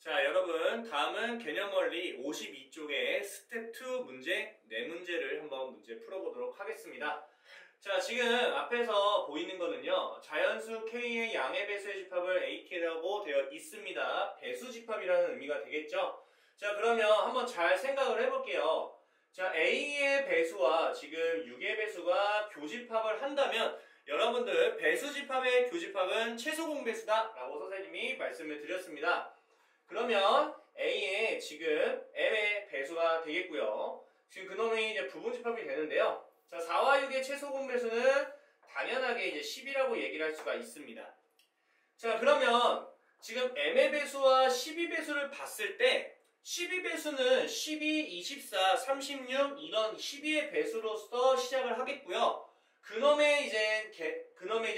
자, 여러분, 다음은 개념원리 52쪽의 스텝 2 문제 4문제를 한번 문제 풀어보도록 하겠습니다. 자, 지금 앞에서 보이는 거는요, 자연수 K의 양의 배수의 집합을 AK라고 되어 있습니다. 배수 집합이라는 의미가 되겠죠? 자, 그러면 한번 잘 생각을 해볼게요. 자, A의 배수와 지금 6의 배수가 교집합을 한다면 여러분들 배수 집합의 교집합은 최소 공배수다 라고 선생님이 말씀을 드렸습니다. 그러면 A의 지금 M의 배수가 되겠고요. 지금 그놈이 이제 부분집합이 되는데요. 자, 4와 6의 최소 공배수는 당연하게 이제 10이라고 얘기를 할 수가 있습니다. 자, 그러면 지금 M의 배수와 12배수를 봤을 때 12배수는 12, 24, 36 이런 12의 배수로서 시작을 하겠고요. 그놈의 이제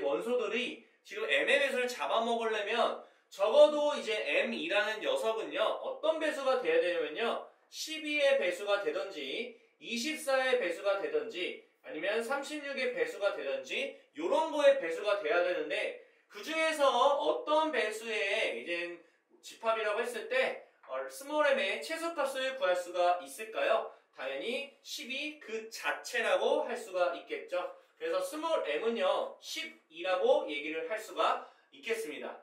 원소들이 지금 M의 배수를 잡아먹으려면 적어도 이제 M이라는 녀석은요, 어떤 배수가 돼야 되냐면요, 12의 배수가 되든지, 24의 배수가 되든지, 아니면 36의 배수가 되든지, 요런 거의 배수가 돼야 되는데, 그 중에서 어떤 배수의 이제 집합이라고 했을 때, 스몰 m의 최소값을 구할 수가 있을까요? 당연히 12 그 자체라고 할 수가 있겠죠. 그래서 스몰 m은요, 12라고 얘기를 할 수가 있겠습니다.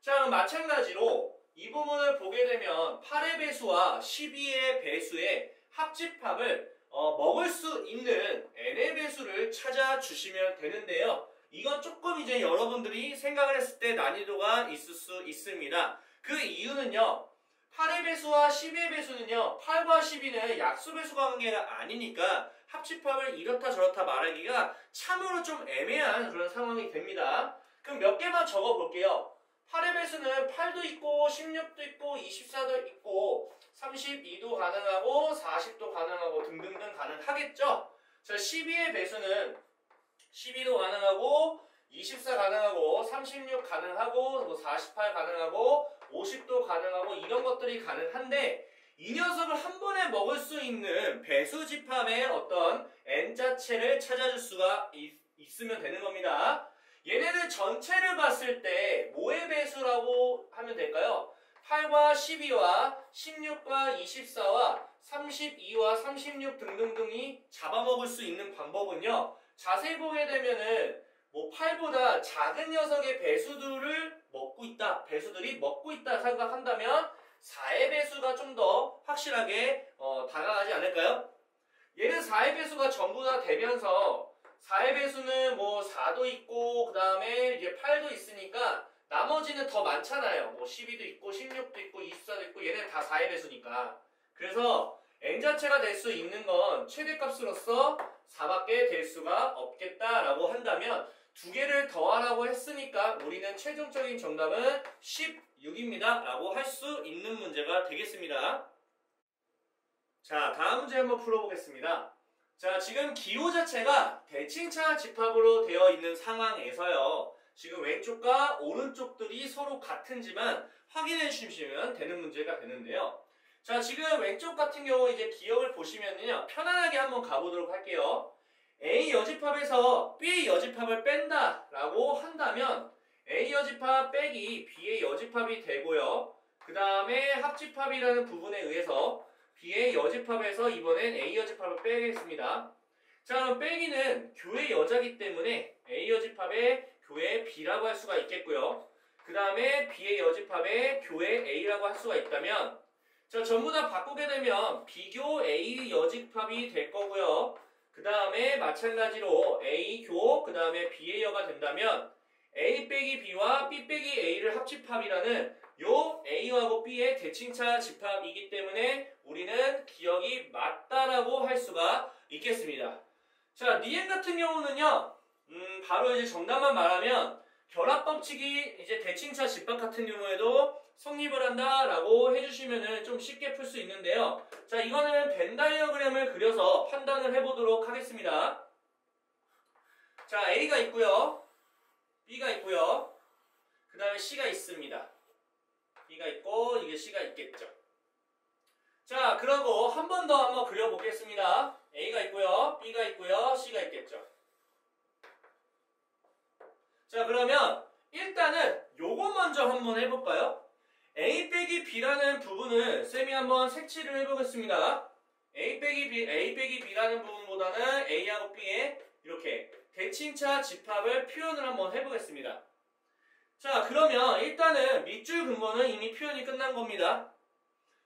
자, 마찬가지로 이 부분을 보게 되면 8의 배수와 12의 배수의 합집합을 먹을 수 있는 n의 배수를 찾아주시면 되는데요. 이건 조금 이제 여러분들이 생각을 했을 때 난이도가 있을 수 있습니다. 그 이유는요. 8의 배수와 12의 배수는요. 8과 12는 약수배수 관계가 아니니까 합집합을 이렇다 저렇다 말하기가 참으로 좀 애매한 그런 상황이 됩니다. 그럼 몇 개만 적어볼게요. 8의 배수는 8도 있고 16도 있고 24도 있고 32도 가능하고 40도 가능하고 등등등 가능하겠죠? 자, 12의 배수는 12도 가능하고 24 가능하고 36 가능하고 48 가능하고 50도 가능하고 이런 것들이 가능한데 이 녀석을 한 번에 먹을 수 있는 배수 집합의 어떤 n 자체를 찾아줄 수가 있으면 되는 겁니다. 얘네들 전체를 봤을 때 뭐의 배수라고 하면 될까요? 8과 12와 16과 24와 32와 36 등등등이 잡아먹을 수 있는 방법은요. 자세히 보게 되면은 8보다 작은 녀석의 배수들이 먹고 있다 생각한다면 4의 배수가 좀 더 확실하게 다가가지 않을까요? 얘는 4의 배수가 전부 다 되면서 4의 배수는 4도 있고 그 다음에 이제 8도 있으니까 나머지는 더 많잖아요. 12도 있고 16도 있고 24도 있고 얘는 다 4의 배수니까. 그래서 n 자체가 될 수 있는 건 최대값으로서 4밖에 될 수가 없겠다라고 한다면 두 개를 더하라고 했으니까 우리는 최종적인 정답은 16입니다. 라고 할 수 있는 문제가 되겠습니다. 자, 다음 문제 한번 풀어보겠습니다. 자, 지금 기호 자체가 대칭차 집합으로 되어 있는 상황에서요. 지금 왼쪽과 오른쪽들이 서로 같은지만 확인해 주시면 되는 문제가 되는데요. 자, 지금 왼쪽 같은 경우 이제 기억을 보시면요. 편안하게 한번 가보도록 할게요. A 여집합에서 B 여집합을 뺀다 라고 한다면 A 여집합 빼기 B의 여집합이 되고요. 그 다음에 합집합이라는 부분에 의해서 B의 여집합에서 이번엔 A 여집합을 빼겠습니다. 자, 그럼 빼기는 교의 여자기 때문에 A 여집합의 교의 B라고 할 수가 있겠고요. 그 다음에 B의 여집합의 교의 A라고 할 수가 있다면 자, 전부 다 바꾸게 되면 비교 A 여집합이 될 거고요. 그 다음에 마찬가지로 A교, 그 다음에 B의 여가 된다면 A 빼기 B와 B 빼기 A를 합집합이라는 요 A하고 B의 대칭차 집합이기 때문에 우리는 기억이 맞다라고 할 수가 있겠습니다. 자, 니은 같은 경우는요, 바로 이제 정답만 말하면 결합법칙이 이제 대칭차 집합 같은 경우에도 성립을 한다라고 해주시면은 좀 쉽게 풀 수 있는데요. 자, 이거는 벤 다이어그램을 그려서 판단을 해보도록 하겠습니다. 자, A가 있고요. B가 있고요. 그 다음에 C가 있습니다. B가 있고 이게 C가 있겠죠. 자, 그러고 한 번 더 한번 그려보겠습니다. A가 있고요. B가 있고요. C가 있겠죠. 자, 그러면 일단은 요거 먼저 한번 해볼까요? A 빼기 B라는 부분을 쌤이 한번 색칠을 해보겠습니다. A 빼기 B라는 부분보다는 A하고 B의 이렇게 대칭차 집합을 표현을 한번 해보겠습니다. 자, 그러면 일단은 밑줄 근거는 이미 표현이 끝난 겁니다.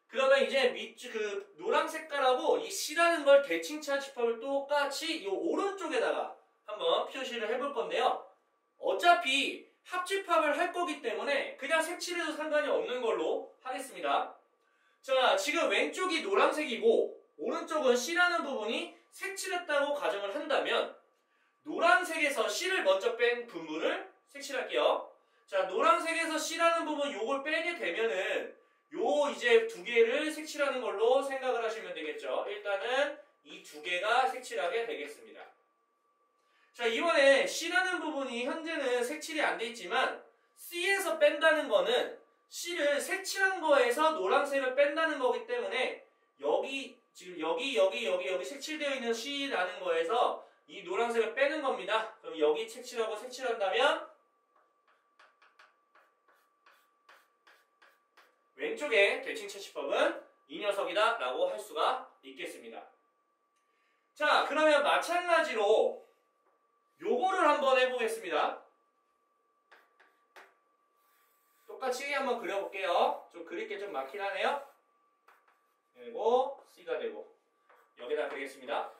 그러면 이제 밑줄 노란 색깔하고 이 C라는 걸 대칭차 집합을 똑같이 이 오른쪽에다가 한번 표시를 해볼 건데요. 어차피 합집합을 할 거기 때문에 그냥 색칠해도 상관이 없는 걸로 하겠습니다. 자, 지금 왼쪽이 노란색이고 오른쪽은 C라는 부분이 색칠했다고 가정을 한다면 노란색에서 C를 먼저 뺀 부분을 색칠할게요. 자, 노란색에서 C라는 부분 요걸 빼게 되면은 요 이제 두 개를 색칠하는 걸로 생각을 하시면 되겠죠. 일단은 이 두 개가 색칠하게 되겠습니다. 자, 이번에 C라는 부분이 현재는 색칠이 안 돼 있지만 C에서 뺀다는 거는 C를 색칠한 거에서 노란색을 뺀다는 거기 때문에 여기 지금 여기 색칠되어 있는 C라는 거에서 이 노란색을 빼는 겁니다. 그럼 여기 색칠하고 색칠한다면 왼쪽에 대칭차 집합은 이 녀석이다 라고 할 수가 있겠습니다. 자, 그러면 마찬가지로 요거를 한번 해보겠습니다. 똑같이 한번 그려볼게요. 좀 그릴 게 좀 많긴 하네요. 그리고 C가 되고 여기다 그리겠습니다.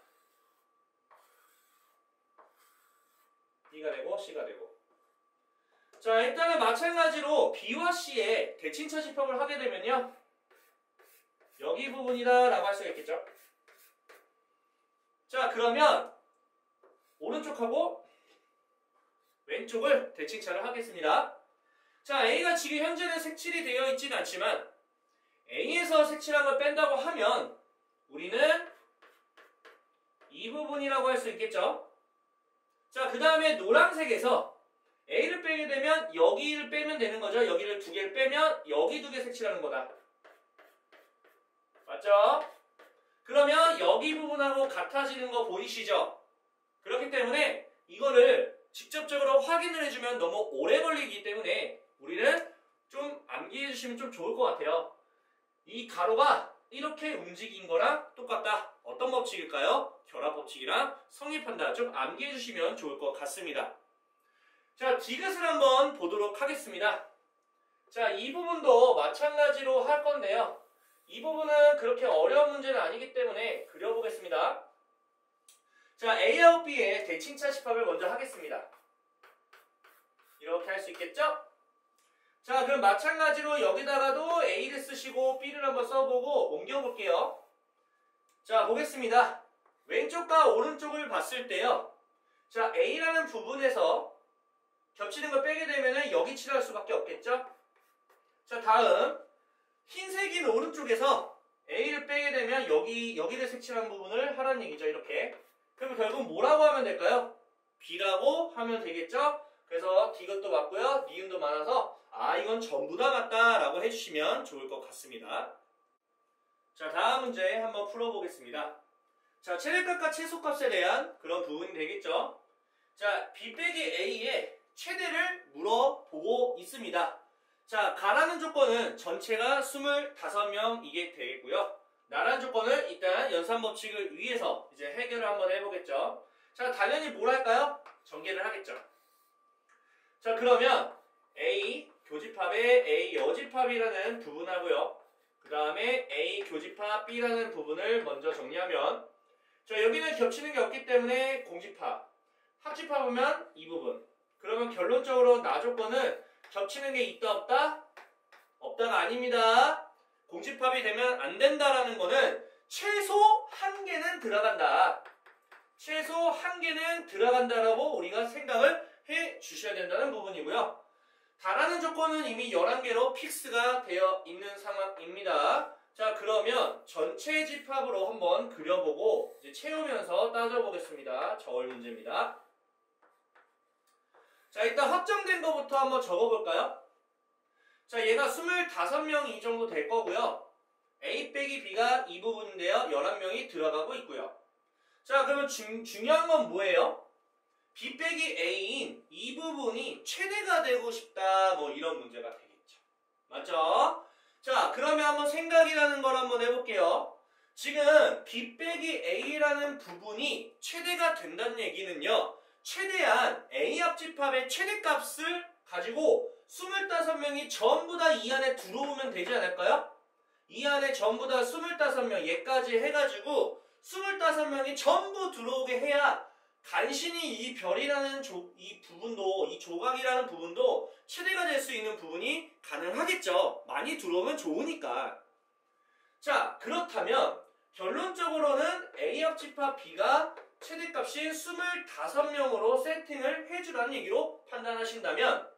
B가 되고 C가 되고. 자, 일단은 마찬가지로 B와 C의 대칭차 집합을 하게 되면요. 여기 부분이다 라고 할 수가 있겠죠. 자, 그러면 오른쪽하고 왼쪽을 대칭차를 하겠습니다. 자, A가 지금 현재는 색칠이 되어 있지는 않지만 A에서 색칠한 걸 뺀다고 하면 우리는 이 부분이라고 할 수 있겠죠. 자, 그 다음에 노란색에서 A를 빼게 되면 여기를 빼면 되는 거죠. 여기를 두 개를 빼면 여기 두 개 색칠하는 거다. 맞죠? 그러면 여기 부분하고 같아지는 거 보이시죠? 그렇기 때문에 이거를 직접적으로 확인을 해주면 너무 오래 걸리기 때문에 우리는 좀 암기해 주시면 좀 좋을 것 같아요. 이 가로가 이렇게 움직인 거랑 똑같다. 어떤 법칙일까요? 결합법칙이랑 성립한다. 좀 암기해 주시면 좋을 것 같습니다. 자, 디귿을 한번 보도록 하겠습니다. 자, 이 부분도 마찬가지로 할 건데요. 이 부분은 그렇게 어려운 문제는 아니기 때문에 그려보겠습니다. 자, A하고 B의 대칭차 집합을 먼저 하겠습니다. 이렇게 할 수 있겠죠? 자, 그럼 마찬가지로 여기다가도 A를 쓰시고 B를 한번 써보고 옮겨볼게요. 자, 보겠습니다. 왼쪽과 오른쪽을 봤을 때요. 자, A라는 부분에서 겹치는 걸 빼게 되면 여기 칠할 수밖에 없겠죠? 자, 다음 흰색인 오른쪽에서 A를 빼게 되면 여기를 색칠한 부분을 하라는 얘기죠. 이렇게. 그럼 결국 뭐라고 하면 될까요? B라고 하면 되겠죠? 그래서 디귿도 맞고요. 니은도 많아서 이건 전부 다 맞다 라고 해주시면 좋을 것 같습니다. 자, 다음 문제 한번 풀어보겠습니다. 자, 최대값과 최소값에 대한 그런 부분이 되겠죠? 자, B 빼기 A의 최대를 물어보고 있습니다. 자, 가라는 조건은 전체가 25명이게 되겠고요. 나라는 조건을 일단 연산법칙을 위해서 이제 해결을 한번 해보겠죠. 자, 당연히 뭘 할까요? 전개를 하겠죠. 자, 그러면 A 교집합에 A 여집합이라는 부분하고요. 그 다음에 A 교집합 B라는 부분을 먼저 정리하면 자, 여기는 겹치는 게 없기 때문에 공집합, 합집합하면 이 부분. 그러면 결론적으로 나 조건은 겹치는 게 있다 없다? 없다가 아닙니다. 공집합이 되면 안 된다라는 거는 최소 한 개는 들어간다. 최소 한 개는 들어간다라고 우리가 생각을 해 주셔야 된다는 부분이고요. 다라는 조건은 이미 11개로 픽스가 되어 있는 상황입니다. 자, 그러면 전체 집합으로 한번 그려보고 이제 채우면서 따져보겠습니다. 저울 문제입니다. 자, 일단 확정된 거부터 한번 적어볼까요? 자, 얘가 25명이 정도 될 거고요. A 빼기 B가 이 부분인데요. 11명이 들어가고 있고요. 자, 그러면 중요한 건 뭐예요? B 빼기 A인 이 부분이 최대가 되고 싶다. 뭐 이런 문제가 되겠죠. 맞죠? 자, 그러면 한번 생각이라는 걸 한번 해볼게요. 지금 B 빼기 A라는 부분이 최대가 된다는 얘기는요. 최대한 A 합집합의 최대값을 가지고 25명이 전부 다 이 안에 들어오면 되지 않을까요? 이 안에 전부 다 25명 얘까지 해가지고 25명이 전부 들어오게 해야 간신히 이 별이라는 이 부분도, 이 조각이라는 부분도 최대가 될 수 있는 부분이 가능하겠죠. 많이 들어오면 좋으니까. 자, 그렇다면 결론적으로는 A 합집합 B가 최대값인 25명으로 세팅을 해주라는 얘기로 판단하신다면,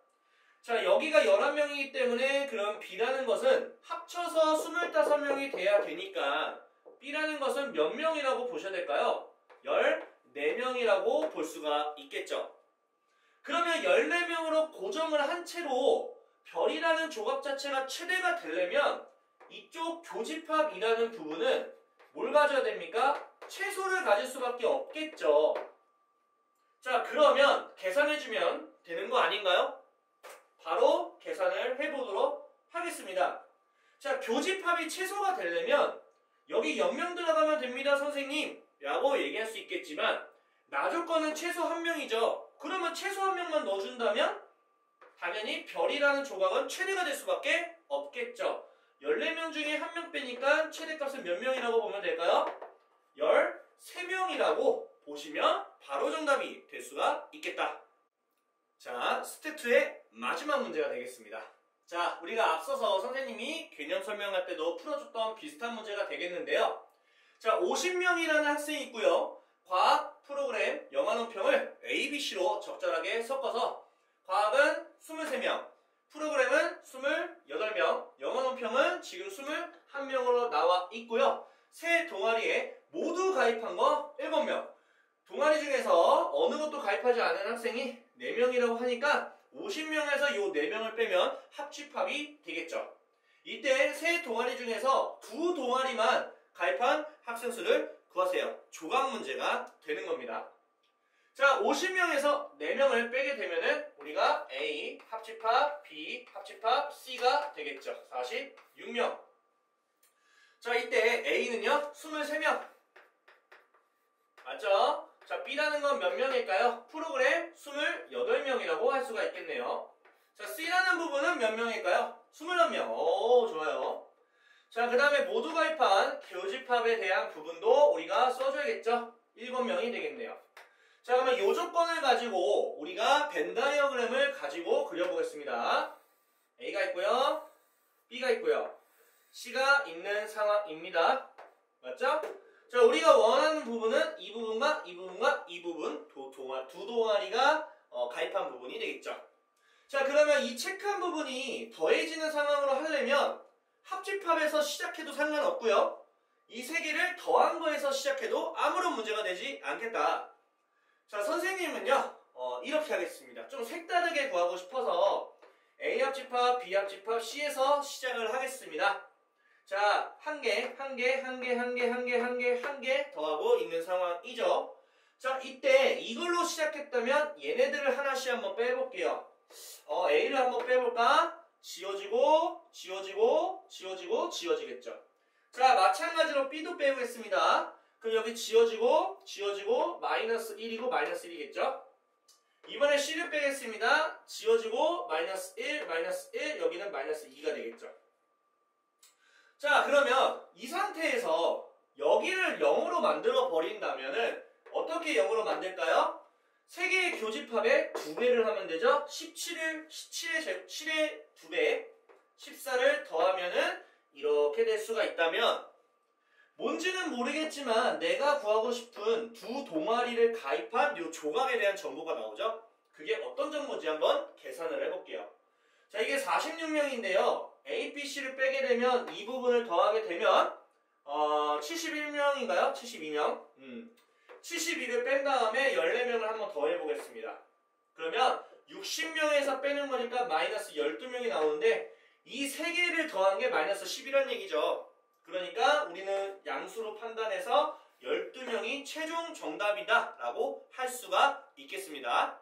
자, 여기가 11명이기 때문에 그럼 B라는 것은 합쳐서 25명이 돼야 되니까 B라는 것은 몇 명이라고 보셔야 될까요? 14명이라고 볼 수가 있겠죠. 그러면 14명으로 고정을 한 채로 별이라는 조각 자체가 최대가 되려면 이쪽 교집합이라는 부분은 뭘 가져야 됩니까? 최소를 가질 수밖에 없겠죠. 자, 그러면 계산해주면 되는 거 아닌가요? 바로 계산을 해보도록 하겠습니다. 자, 교집합이 최소가 되려면 여기 0명 들어가면 됩니다, 선생님 라고 얘기할 수 있겠지만 나 조건은 최소 1명이죠. 그러면 최소 1명만 넣어준다면 당연히 별이라는 조각은 최대가 될 수밖에 없겠죠. 14명 중에 1명 빼니까 최대값은 몇 명이라고 보면 될까요? 13명이라고 보시면 바로 정답이 될 수가 있겠다. 자, 스텝 2의 마지막 문제가 되겠습니다. 자, 우리가 앞서서 선생님이 개념 설명할 때도 풀어줬던 비슷한 문제가 되겠는데요. 자, 50명이라는 학생이 있고요. 과학 프로그램 영어 논평을 A, B, C로 적절하게 섞어서 과학은 23명, 프로그램은 28명, 영어 논평은 지금 21명으로 나와 있고요. 세 동아리에 모두 가입한 거 7명. 동아리 중에서 어느 것도 가입하지 않은 학생이 4명이라고 하니까 50명에서 요 4명을 빼면 합집합이 되겠죠. 이때 세 동아리 중에서 두 동아리만 가입한 학생 수를 구하세요. 조각 문제가 되는 겁니다. 자, 50명에서 4명을 빼게 되면은 우리가 A 합집합, B 합집합, C가 되겠죠. 46명. 자, 이때 A는요 23명. 맞죠? 자, B라는 건 몇 명일까요? 프로그램 28명이라고 할 수가 있겠네요. 자, C라는 부분은 몇 명일까요? 21명. 오, 좋아요. 자, 그 다음에 모두 가입한 교집합에 대한 부분도 우리가 써줘야겠죠? 7명이 되겠네요. 자, 그러면 이 조건을 가지고 우리가 벤 다이어그램을 가지고 그려보겠습니다. A가 있고요. B가 있고요. C가 있는 상황입니다. 맞죠? 자, 우리가 원하는 부분은 이 부분과 이 부분과 이 부분 두 동아리가 가입한 부분이 되겠죠. 자, 그러면 이 체크한 부분이 더해지는 상황으로 하려면 합집합에서 시작해도 상관없고요. 이 세 개를 더한 거에서 시작해도 아무런 문제가 되지 않겠다. 자, 선생님은요 이렇게 하겠습니다. 좀 색다르게 구하고 싶어서 A 합집합, B 합집합, C에서 시작을 하겠습니다. 자, 한 개 더하고 있는 상황이죠. 자, 이때 이걸로 시작했다면 얘네들을 하나씩 한번 빼볼게요. A를 한번 빼볼까? 지워지고 지워지겠죠. 자, 마찬가지로 B도 빼보겠습니다. 그럼 여기 지워지고 마이너스 1이고 마이너스 1이겠죠. 이번에 C를 빼겠습니다. 지워지고 마이너스 1 여기는 마이너스 2가 되겠죠. 자, 그러면 이 상태에서 여기를 0으로 만들어 버린다면은 어떻게 0으로 만들까요? 3개의 교집합에 2배를 하면 되죠. 17의 2배 14를 더하면은 이렇게 될 수가 있다면 뭔지는 모르겠지만 내가 구하고 싶은 두 동아리를 가입한 이 조각에 대한 정보가 나오죠. 그게 어떤 정보인지 한번 계산을 해볼게요. 자, 이게 46명인데요. A, B, C를 빼게 되면 이 부분을 더하게 되면 71명인가요? 72명. 72를 뺀 다음에 14명을 한번 더 해보겠습니다. 그러면 60명에서 빼는 거니까 마이너스 12명이 나오는데 이 세 개를 더한 게 마이너스 10이라는 얘기죠. 그러니까 우리는 양수로 판단해서 12명이 최종 정답이다 라고 할 수가 있겠습니다.